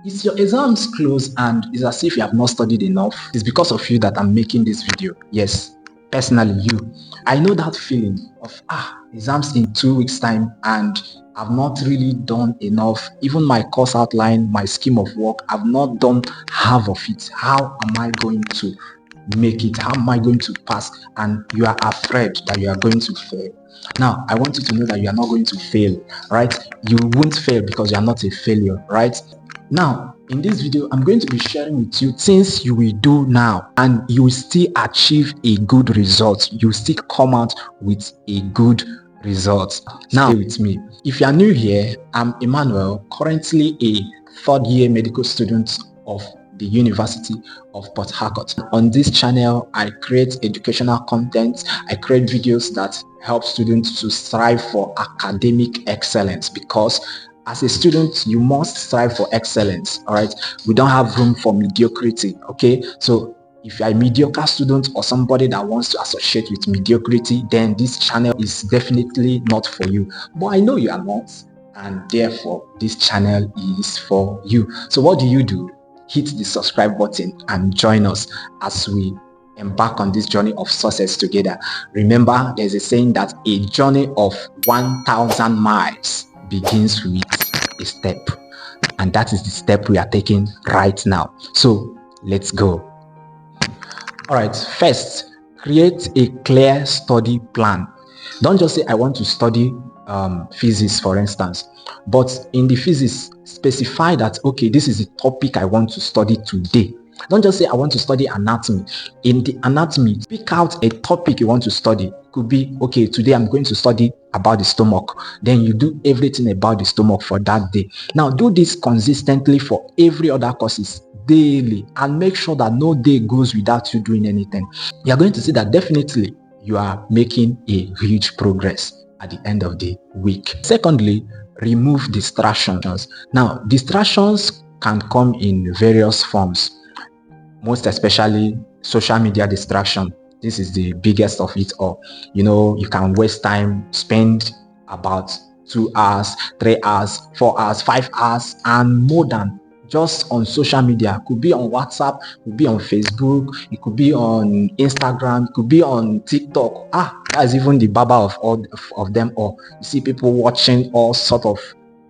Is your exams close and it's as if you have not studied enough? It's because of you that I'm making this video. Yes, personally you. I know that feeling of exams in 2 weeks time and I've not really done enough. Even my course outline, my scheme of work, I've not done half of it. How am I going to make it? How am I going to pass? And you are afraid that you are going to fail. Now, I want you to know that you are not going to fail, right? You won't fail because you are not a failure, right? Now, in this video, I'm going to be sharing with you things you will do now and you will still achieve a good result. You will still come out with a good result. Now, stay with me. If you are new here, I'm Emmanuel, currently a third year medical student of the University of Port Harcourt. On this channel, I create educational content. I create videos that help students to strive for academic excellence, because as a student, you must strive for excellence. All right, we don't have room for mediocrity. Okay, so if you're a mediocre student or somebody that wants to associate with mediocrity, then this channel is definitely not for you. But I know you are not, and therefore this channel is for you. So what do? Hit the subscribe button and join us as we embark on this journey of success together. Remember, there's a saying that a journey of 1,000 miles begins with a step, and that is the step we are taking right now. So let's go. All right, first, create a clear study plan. Don't just say I want to study physics, for instance, but in the physics, specify that, okay, this is the topic I want to study today. Don't just say I want to study anatomy. In the anatomy, pick out a topic you want to study. Could be, okay, today I'm going to study about the stomach. Then you do everything about the stomach for that day. Now do this consistently for every other courses daily, and make sure that no day goes without you doing anything. You're going to see that definitely you are making a huge progress at the end of the week. Secondly, remove distractions. Now, distractions can come in various forms, most especially social media distraction. This is the biggest of it all. You can waste time, spend about 2 hours, 3 hours, 4 hours, 5 hours, and more than just on social media. It could be on WhatsApp, it could be on Facebook, it could be on Instagram, it could be on TikTok. That's even the baba of all of them all. You see people watching all sort of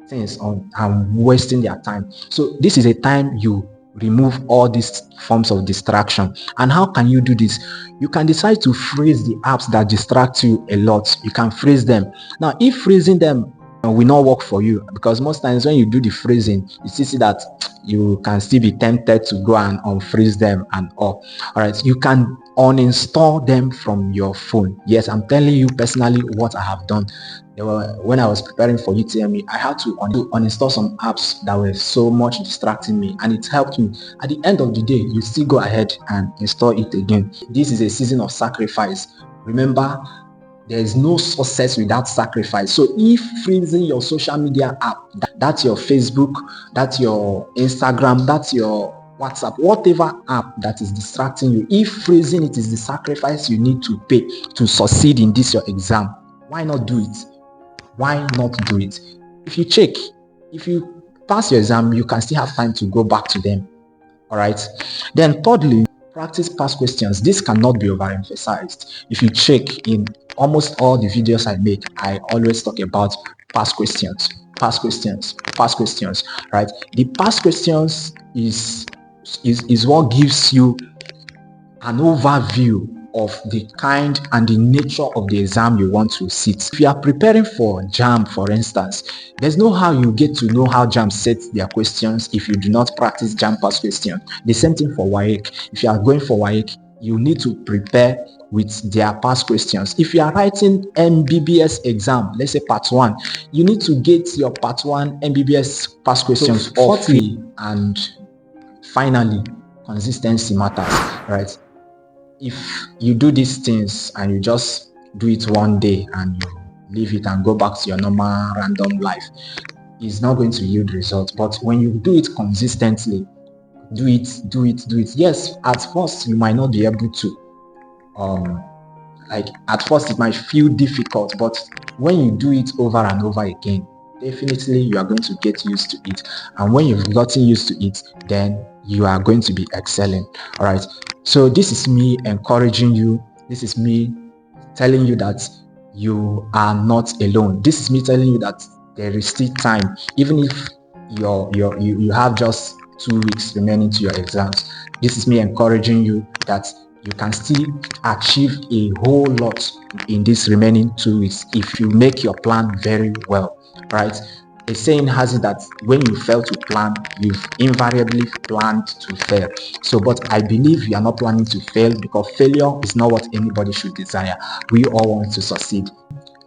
things on and wasting their time. So this is a time you remove all these forms of distraction. And how can you do this? You can decide to freeze the apps that distract you a lot. You can freeze them. Now, if freezing them will not work for you, because most times when you do the freezing, you see that you can still be tempted to go and unfreeze them and all right, you can uninstall them from your phone. Yes, I'm telling you personally what I have done. When I was preparing for UTME, I had to uninstall some apps that were so much distracting me, and it helped me. At the end of the day, you still go ahead and install it again. This is a season of sacrifice. Remember, there is no success without sacrifice. So if freezing your social media app, that's your Facebook, that's your Instagram, that's your WhatsApp, whatever app that is distracting you, if freezing it is the sacrifice you need to pay to succeed in this your exam, why not do it? Why not do it? If you pass your exam, you can still have time to go back to them. All right. Then thirdly, practice past questions. This cannot be overemphasized. If you check in almost all the videos I make, I always talk about past questions, right? The past questions is what gives you an overview of the kind and the nature of the exam you want to sit. If you are preparing for JAMB, for instance, there's no how you get to know how JAMB sets their questions if you do not practice JAMB past question. The same thing for WAEC. If you are going for WAEC, you need to prepare with their past questions. If you are writing MBBS exam, let's say part 1, you need to get your part 1 MBBS past questions off. And finally, consistency matters, right? If you do these things and you just do it one day and you leave it and go back to your normal random life, it's not going to yield results. But when you do it consistently, do it. Yes, at first you might not be able to. At first it might feel difficult, but when you do it over and over again, definitely you are going to get used to it. And when you've gotten used to it, then you are going to be excelling. All right. So this is me encouraging you. This is me telling you that you are not alone. This is me telling you that there is still time, even if you have just 2 weeks remaining to your exams. This is me encouraging you that you can still achieve a whole lot in this remaining 2 weeks if you make your plan very well, right? A saying has it that when you fail to plan, you've invariably planned to fail. So, but I believe you are not planning to fail, because failure is not what anybody should desire. We all want to succeed.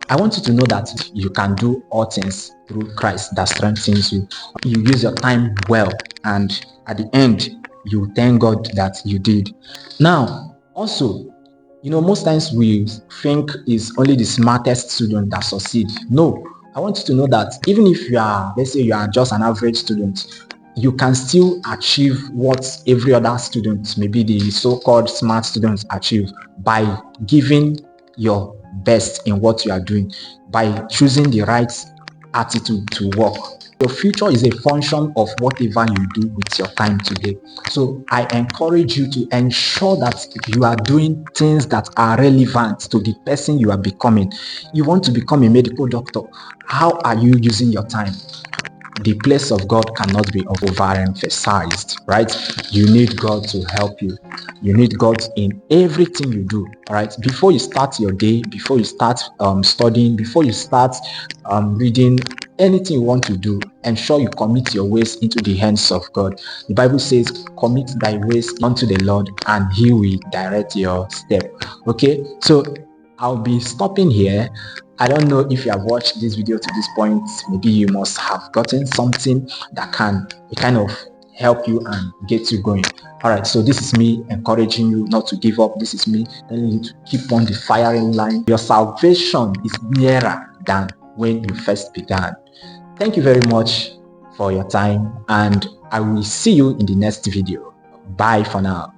I want you to know that you can do all things through Christ that strengthens you. You use your time well, and at the end, you thank God that you did. Now, also, most times we think it's only the smartest student that succeed. No, I want you to know that even if you are, let's say you are just an average student, you can still achieve what every other student, maybe the so-called smart students, achieve by giving your best in what you are doing, by choosing the right attitude to work. Your future is a function of whatever you do with your time today. So I encourage you to ensure that you are doing things that are relevant to the person you are becoming. You want to become a medical doctor. How are you using your time? The place of God cannot be overemphasized, right? You need God to help you. You need God in everything you do, all right? Before you start your day, before you start studying, before you start reading, anything you want to do, ensure you commit your ways into the hands of God. The Bible says, commit thy ways unto the Lord, and he will direct your step. Okay, so I'll be stopping here. I don't know if you have watched this video to this point. Maybe you must have gotten something that can kind of help you and get you going. All right, so this is me encouraging you not to give up. This is me telling you to keep on the firing line. Your salvation is nearer than when you first began. Thank you very much for your time, and I will see you in the next video. Bye for now.